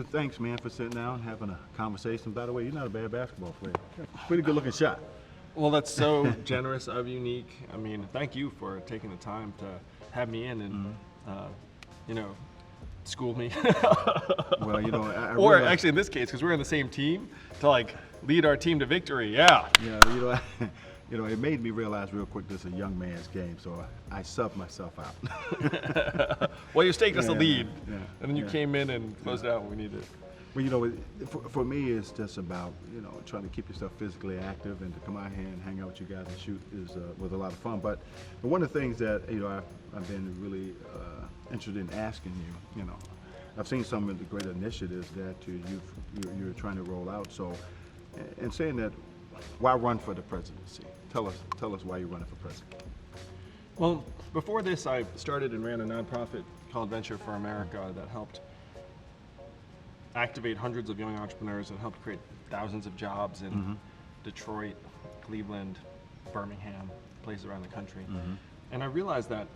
Andrew, thanks, man, for sitting down and having a conversation. By the way, you're not a bad basketball player. Pretty good looking shot. Well, that's so generous of Unique. I mean, thank you for taking the time to have me in and, school me. Well, or realize, actually, in this case, because we're in the same team, to like lead our team to victory. Yeah. Yeah, it made me realize real quick this is a young man's game, so I subbed myself out. Well, you staked us a lead, yeah, and then you came in and closed out when we needed. Well, for me, it's just about trying to keep yourself physically active, and to come out here and hang out with you guys and shoot was a lot of fun. But one of the things that I've been really interested in asking you, I've seen some of the great initiatives that you're trying to roll out. So, and saying that, why run for the presidency? Tell us why you're running for president. Well, before this, I started and ran a nonprofit called Venture for America that helped activate hundreds of young entrepreneurs and helped create thousands of jobs in Detroit, Cleveland, Birmingham, places around the country. And I realized that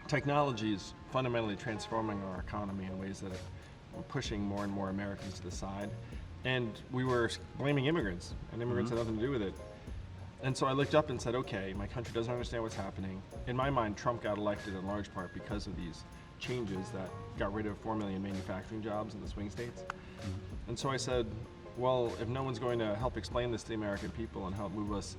technology is fundamentally transforming our economy in ways that are pushing more and more Americans to the side. And we were blaming immigrants, and immigrants had nothing to do with it. And so I looked up and said, okay, my country doesn't understand what's happening. In my mind, Trump got elected in large part because of these changes that got rid of 4 million manufacturing jobs in the swing states. And so I said, well, if no one's going to help explain this to the American people and help move us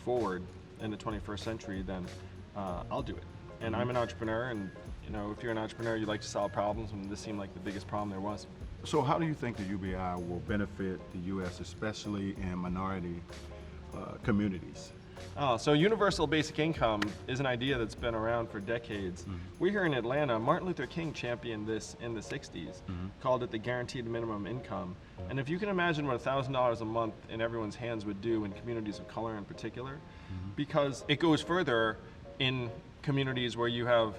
forward in the 21st century, then I'll do it. And I'm an entrepreneur, and if you're an entrepreneur, you like to solve problems, and this seemed like the biggest problem there was. So how do you think the UBI will benefit the U.S., especially in minority communities? So universal basic income is an idea that's been around for decades. We here in Atlanta, Martin Luther King championed this in the 60s, called it the guaranteed minimum income. And if you can imagine what $1,000 a month in everyone's hands would do in communities of color in particular, because it goes further in communities where you have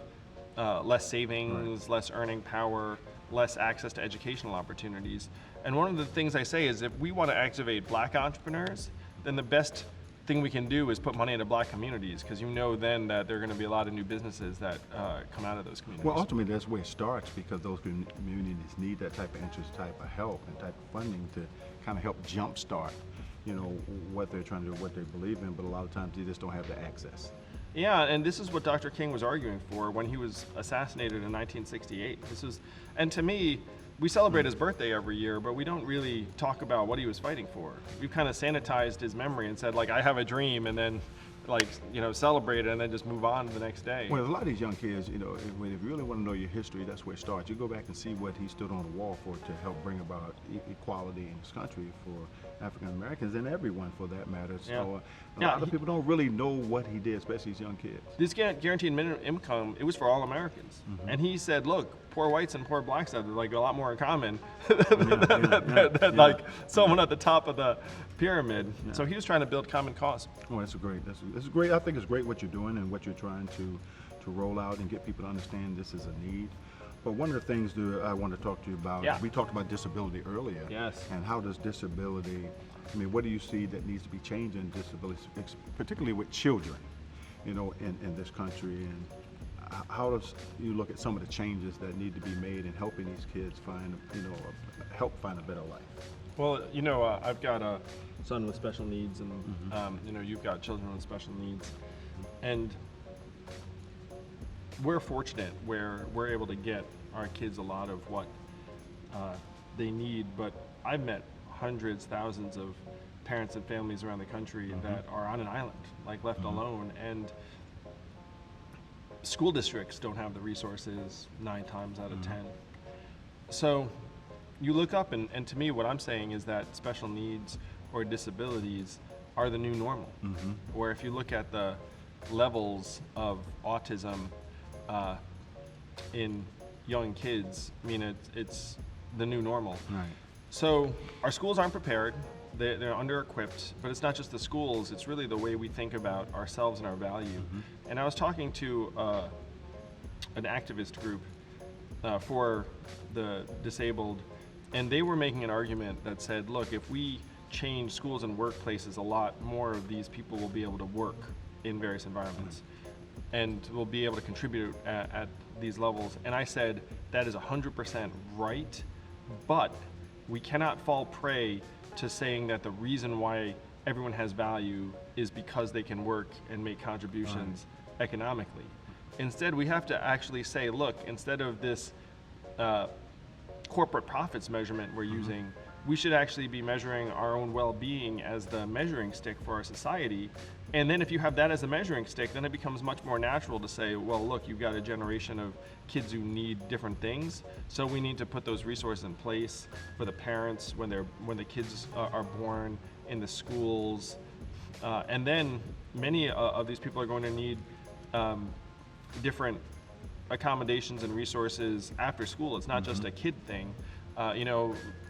less savings, less earning power, less access to educational opportunities. And one of the things I say is if we want to activate black entrepreneurs, then the best thing we can do is put money into black communities, because then that there are going to be a lot of new businesses that come out of those communities. Well, ultimately that's where it starts, because those communities need that type of interest, type of help, and type of funding to kind of help jumpstart, what they're trying to do, what they believe in, but a lot of times they just don't have the access. Yeah, and this is what Dr. King was arguing for when he was assassinated in 1968. And to me, we celebrate his birthday every year, but we don't really talk about what he was fighting for. We've kind of sanitized his memory and said, I have a dream, and then, celebrate it and then just move on to the next day. Well, a lot of these young kids, if you really want to know your history, that's where it starts. You go back and see what he stood on the wall for to help bring about equality in this country for African Americans and everyone for that matter. So a lot of people don't really know what he did, especially these young kids. This guaranteed minimum income, it was for all Americans. And he said, look, poor whites and poor blacks have a lot more in common than someone at the top of the pyramid. So he was trying to build common cause. Oh, that's great. That's great. I think it's great what you're doing and what you're trying to roll out and get people to understand this is a need. But one of the things that I want to talk to you about, we talked about disability earlier. Yes. And how does disability, what do you see that needs to be changed in disability, particularly with children, in this country? And how does you look at some of the changes that need to be made in helping these kids find a better life? Well, I've got a son with special needs, and you've got children with special needs, and we're fortunate where we're able to get our kids a lot of what they need. But I've met hundreds, thousands of parents and families around the country that are on an island, left alone, and school districts don't have the resources 9 times out of 10. So you look up, and to me what I'm saying is that special needs or disabilities are the new normal. Where if you look at the levels of autism in young kids, it's the new normal. Right. So our schools aren't prepared. They're under-equipped, but it's not just the schools, it's really the way we think about ourselves and our value. And I was talking to an activist group for the disabled, and they were making an argument that said, look, if we change schools and workplaces, a lot more of these people will be able to work in various environments and will be able to contribute at these levels. And I said, that is 100% right, But we cannot fall prey to saying that the reason why everyone has value is because they can work and make contributions economically. Instead, we have to actually say, look, instead of this corporate profits measurement we're using, we should actually be measuring our own well-being as the measuring stick for our society. And then if you have that as a measuring stick, then it becomes much more natural to say, well, look, you've got a generation of kids who need different things, so we need to put those resources in place for the parents when the kids are born, in the schools, and then many of these people are going to need different accommodations and resources after school. It's not just a kid thing.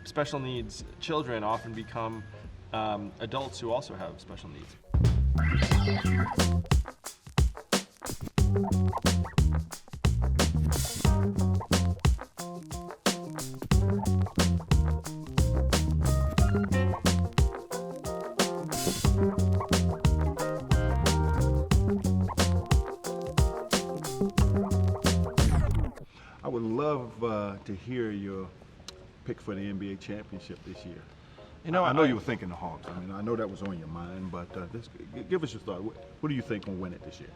Special needs children often become adults who also have special needs. I would love to hear your pick for the NBA championship this year. I know you were thinking the Hawks. I mean, I know that was on your mind, but give us your thought. What do you think will win it this year?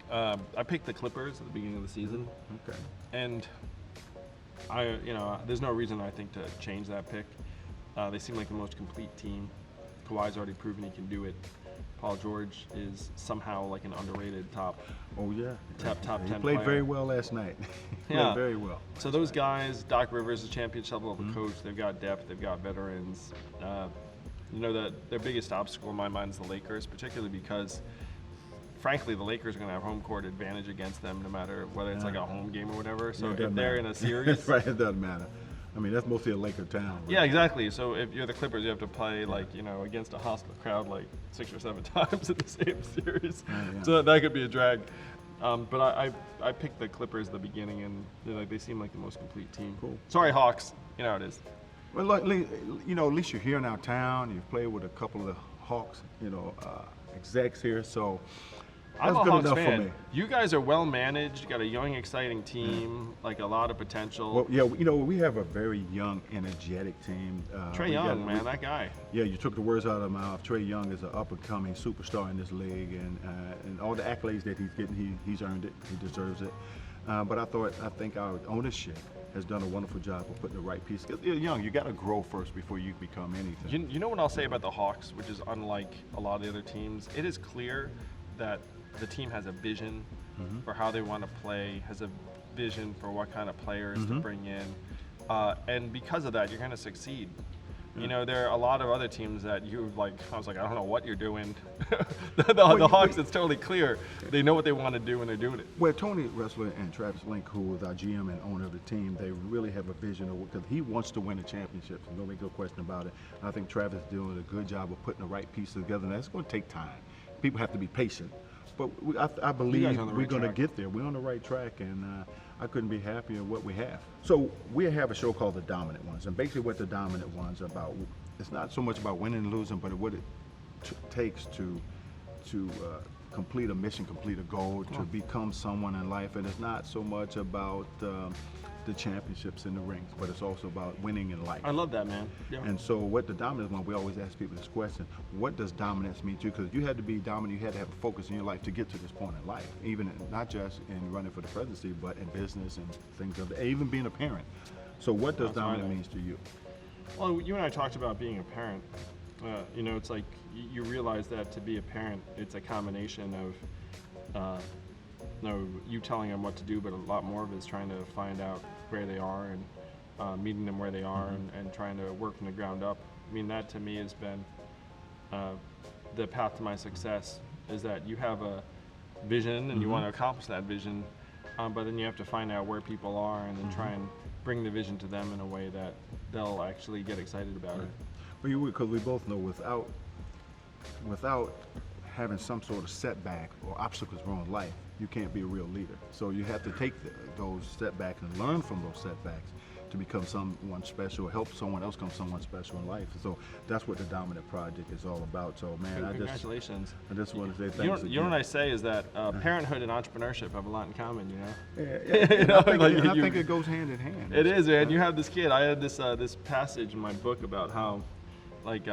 I picked the Clippers at the beginning of the season. Okay. And there's no reason I think to change that pick. They seem like the most complete team. Kawhi's already proven he can do it. Paul George is somehow like an underrated top. Oh yeah. Top 10 He played player. very well last night. He played very well. So those guys, Doc Rivers is a championship level coach. They've got depth. They've got veterans. Their biggest obstacle in my mind is the Lakers, particularly because, frankly, the Lakers are going to have home court advantage against them, no matter whether it's like a home game or whatever. So if they're in a series, right, it doesn't matter. I mean, that's mostly a Laker town. Right? Yeah, exactly. So if you're the Clippers, you have to play against a hostile crowd like 6 or 7 times in the same series. Yeah. So that could be a drag. But I picked the Clippers at the beginning, and they seem like the most complete team. Cool. Sorry, Hawks. You know how it is. Well, at least you're here in our town. You've played with a couple of the Hawks, execs here, so I'm that's a good Hawks enough fan. for me. You guys are well managed. You got a young, exciting team, like a lot of potential. Well, yeah, we have a very young, energetic team. Trae Young, man, that guy. Yeah, you took the words out of my mouth. Trae Young is an up-and-coming superstar in this league, and all the accolades that he's getting, he's earned it. He deserves it. But I think our ownership has done a wonderful job of putting the right piece. Because you're young, you got to grow first before you become anything. You know what I'll say about the Hawks, which is unlike a lot of the other teams? It is clear that the team has a vision for how they want to play, has a vision for what kind of players to bring in. And because of that, you're going to succeed. There are a lot of other teams that I was like, I don't know what you're doing. the Hawks, it's totally clear. They know what they want to do and they're doing it. Well, Tony Ressler and Travis Link, who is our GM and owner of the team, they really have a vision of because he wants to win a championship. So no big question about it. And I think Travis is doing a good job of putting the right pieces together, and that's going to take time. People have to be patient. But I believe we're going to get there. We're on the right track, and I couldn't be happier with what we have. So we have a show called The Dominant Ones, and basically what The Dominant Ones are about, it's not so much about winning and losing, but what it takes to complete a mission, complete a goal, to become someone in life. And it's not so much about the championships in the rings, but it's also about winning in life. I love that, man. Yeah. And so what the dominance one, we always ask people this question: what does dominance mean to you? Because you had to be dominant, you had to have a focus in your life to get to this point in life, even not just in running for the presidency, but in business and things of that, even being a parent. So what does dominant mean to you? Well, you and I talked about being a parent. It's like you realize that to be a parent, it's a combination of you telling them what to do, but a lot more of it is trying to find out where they are and meeting them where they are and trying to work from the ground up. I mean, that to me has been the path to my success, is that you have a vision and you want to accomplish that vision, but then you have to find out where people are and then try and bring the vision to them in a way that they'll actually get excited about it. Well, because we both know without having some sort of setback or obstacles in life, you can't be a real leader. So you have to take those setbacks and learn from those setbacks to become someone special, help someone else become someone special in life. So that's what the Dominant Project is all about. So man, Congratulations. I just want to say You thanks. know what I say is that parenthood and entrepreneurship have a lot in common, you know? Yeah. You know, I think it goes hand in hand. It is, man. You have this kid. I had this this passage in my book about how, like,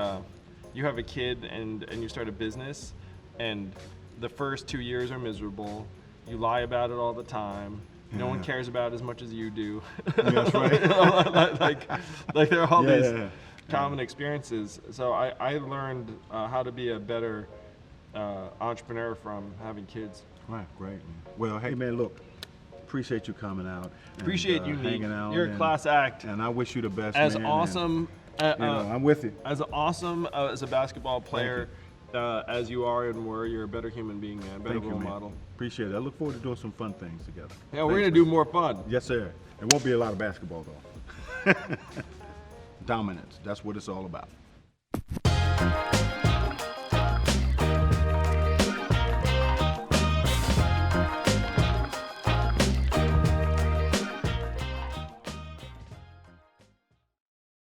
you have a kid and you start a business, and the first 2 years are miserable. You lie about it all the time. No one cares about it as much as you do. That's right. You know, like there are all these common experiences. So I learned how to be a better entrepreneur from having kids. Right, great. Man. Well, hey man, look, appreciate you coming out. Appreciate you, hanging Nick. out. You're a class act. And I wish you the best. As man, awesome. I'm with you. As awesome as a basketball player as you are and were, you're a better human being, man. Better role model. Appreciate it. I look forward to doing some fun things together. Yeah, we're gonna do more fun. Yes, sir. It won't be a lot of basketball though. Dominance. That's what it's all about.